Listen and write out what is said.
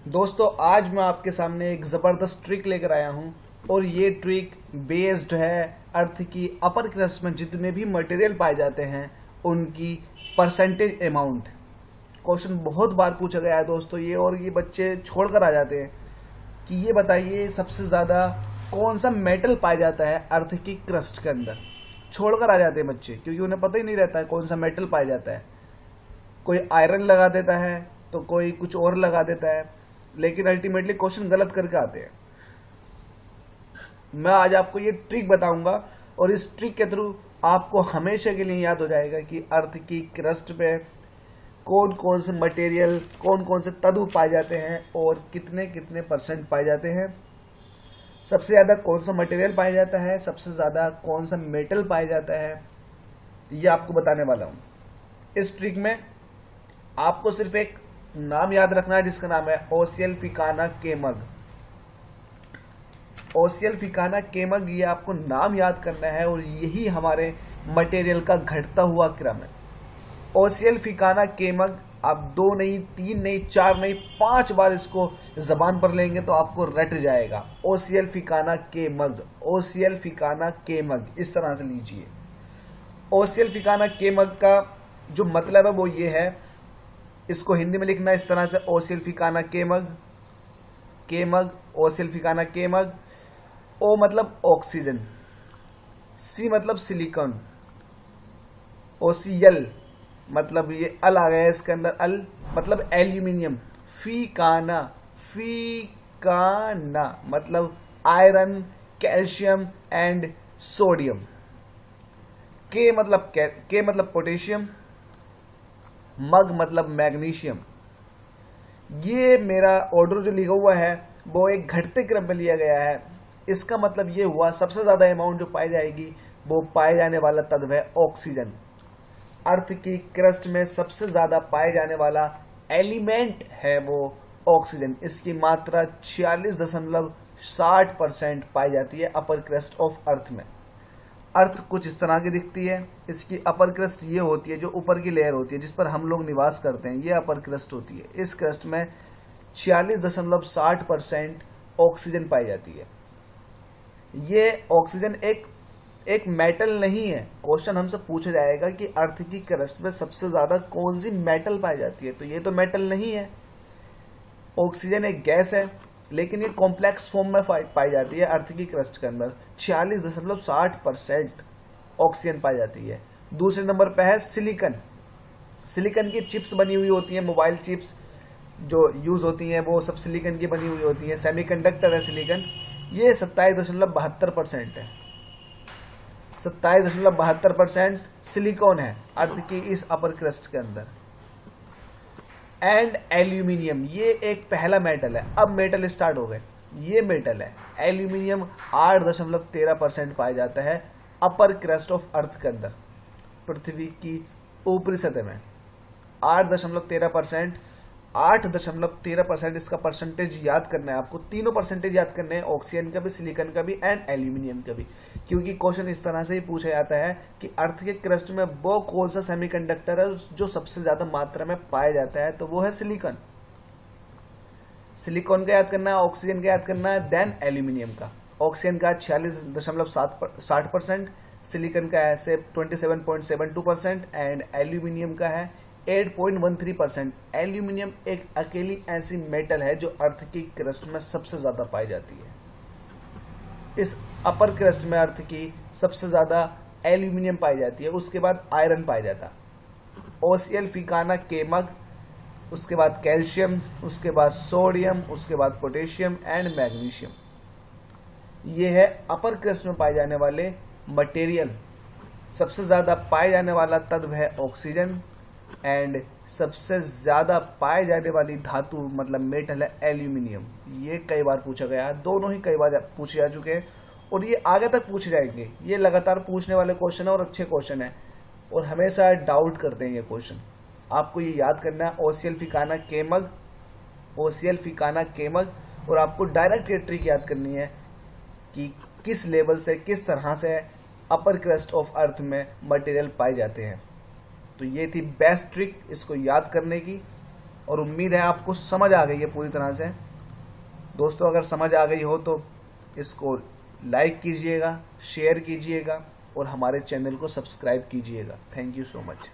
दोस्तों आज मैं आपके सामने एक ज़बरदस्त ट्रिक लेकर आया हूं और ये ट्रिक बेस्ड है अर्थ की अपर क्रस्ट में जितने भी मटेरियल पाए जाते हैं उनकी परसेंटेज अमाउंट। क्वेश्चन बहुत बार पूछा गया है दोस्तों ये, और ये बच्चे छोड़कर आ जाते हैं कि ये बताइए सबसे ज़्यादा कौन सा मेटल पाया जाता है अर्थ की क्रस्ट के अंदर। छोड़कर आ जाते हैं बच्चे क्योंकि उन्हें पता ही नहीं रहता है कौन सा मेटल पाया जाता है। कोई आयरन लगा देता है तो कोई कुछ और लगा देता है, लेकिन अल्टीमेटली क्वेश्चन गलत करके आते हैं। मैं आज आपको ये ट्रिक बताऊंगा और इस ट्रिक के थ्रू आपको हमेशा के लिए याद हो जाएगा कि अर्थ की क्रस्ट पे कौन कौन से मटेरियल, कौन कौन से तत्व पाए जाते हैं और कितने कितने परसेंट पाए जाते हैं। सबसे ज़्यादा कौन सा मटेरियल पाया जाता है, सबसे ज़्यादा कौन सा मेटल पाया जाता है, ये आपको बताने वाला हूँ। इस ट्रिक में आपको सिर्फ एक नाम याद रखना है जिसका नाम है ओसियल फिकाना केमग। ओसियल फिकाना केमग, ये आपको नाम याद करना है और यही हमारे मटेरियल का घटता हुआ क्रम है। ओसियल फिकाना केमग आप 2 नहीं, 3 नहीं, 4 नहीं, 5 बार इसको जबान पर लेंगे तो आपको रट जाएगा। ओसियल फिकाना केमग, ओसियल फिकाना केमग, इस तरह से लीजिए। ओसियल फिकाना केमग का जो मतलब है वो ये है, इसको हिंदी में लिखना है इस तरह से, ओसियल फिकाना केमग, केमग ओसियल फिकाना केमग। ओ मतलब ऑक्सीजन, सी मतलब सिलिकॉन, ओसीएल मतलब ये अल आ गया है इसके अंदर, अल मतलब एल्यूमिनियम, फिकाना, फिकाना मतलब आयरन, कैल्शियम एंड सोडियम। के मतलब पोटेशियम, मग मतलब मैग्नीशियम। ये मेरा ऑर्डर जो लिखा हुआ है वो एक घटते क्रम में लिया गया है। इसका मतलब ये हुआ सबसे ज्यादा अमाउंट जो पाई जाएगी वो पाए जाने वाला तत्व है ऑक्सीजन। अर्थ की क्रस्ट में सबसे ज्यादा पाए जाने वाला एलिमेंट है वो ऑक्सीजन। इसकी मात्रा 46.60% पाई जाती है अपर क्रस्ट ऑफ अर्थ में। अर्थ कुछ इस तरह की दिखती है। इसकी अपर क्रस्ट ये होती है, जो ऊपर की लेयर होती है जिस पर हम लोग निवास करते हैं, ये अपर क्रस्ट होती है। इस क्रस्ट में 46.60% ऑक्सीजन पाई जाती है। ये ऑक्सीजन एक मेटल नहीं है। क्वेश्चन हमसे पूछा जाएगा कि अर्थ की क्रस्ट में सबसे ज्यादा कौन सी मेटल पाई जाती है, तो ये तो मेटल नहीं है। ऑक्सीजन एक गैस है, लेकिन ये कॉम्प्लेक्स फॉर्म में पाई जाती है अर्थ की क्रस्ट के अंदर। 46.60% ऑक्सीजन पाई जाती है। दूसरे नंबर पे है सिलिकन। सिलिकन की चिप्स बनी हुई होती हैं, मोबाइल चिप्स जो यूज होती हैं वो सब सिलिकन की बनी हुई होती हैं। सेमीकंडक्टर है सिलिकन, ये 27.72% है। 27.72% सिलिकॉन है अर्थ की इस अपर क्रस्ट के अंदर। एंड एल्यूमिनियम, ये एक पहला मेटल है। अब मेटल स्टार्ट हो गए। ये मेटल है एल्यूमिनियम, 8.13% पाया जाता है अपर क्रस्ट ऑफ अर्थ के अंदर, पृथ्वी की ऊपरी सतह में। 8.13%, 8.13% इसका परसेंटेज याद करना है आपको। तीनों परसेंटेज याद करने हैं, ऑक्सीजन का भी, सिलिकॉन का भी एंड एल्यूमिनियम का भी, क्योंकि क्वेश्चन इस तरह से ही पूछा जाता है कि अर्थ के क्रस्ट में वो कौन सा सेमीकंडक्टर है जो सबसे ज्यादा मात्रा में पाया जाता है, तो वो है सिलिकॉन। सिलिकॉन का याद करना है, ऑक्सीजन का याद करना है, देन एल्यूमिनियम का। ऑक्सीजन का 46.60%, सिलिकॉन का है 27.72% एंड एल्यूमिनियम का है 8.13%। एल्यूमिनियम एक अकेली ऐसी मेटल है जो अर्थ की क्रस्ट में सबसे ज्यादा पाई जाती है। इस अपर क्रस्ट में अर्थ की सबसे ज्यादा एल्यूमिनियम पाई जाती है, उसके बाद आयरन पाया जाता, ओसियल फिकाना केमग, उसके बाद कैल्शियम, उसके बाद सोडियम, उसके बाद पोटेशियम एंड मैग्नीशियम। ये है अपर क्रस्ट में पाए जाने वाले मटेरियल। सबसे ज्यादा पाए जाने वाला तत्व है ऑक्सीजन एंड सबसे ज्यादा पाए जाने वाली धातु मतलब मेटल है एल्यूमिनियम। ये कई बार पूछा गया है, दोनों ही कई बार पूछे जा चुके हैं और ये आगे तक पूछे जाएंगे। ये लगातार पूछने वाले क्वेश्चन है और अच्छे क्वेश्चन है और हमेशा डाउट करते हैं ये क्वेश्चन। आपको ये याद करना है ओसियल फिकाना केमग, ओसियल फिकाना केमग, और आपको डायरेक्ट ये ट्रिक याद करनी है कि किस लेवल से, किस तरह से अपर क्रस्ट ऑफ अर्थ में मटेरियल पाए जाते हैं। तो ये थी बेस्ट ट्रिक इसको याद करने की। और उम्मीद है आपको समझ आ गई है पूरी तरह से। दोस्तों अगर समझ आ गई हो तो इसको लाइक कीजिएगा, शेयर कीजिएगा और हमारे चैनल को सब्सक्राइब कीजिएगा। Thank you so much.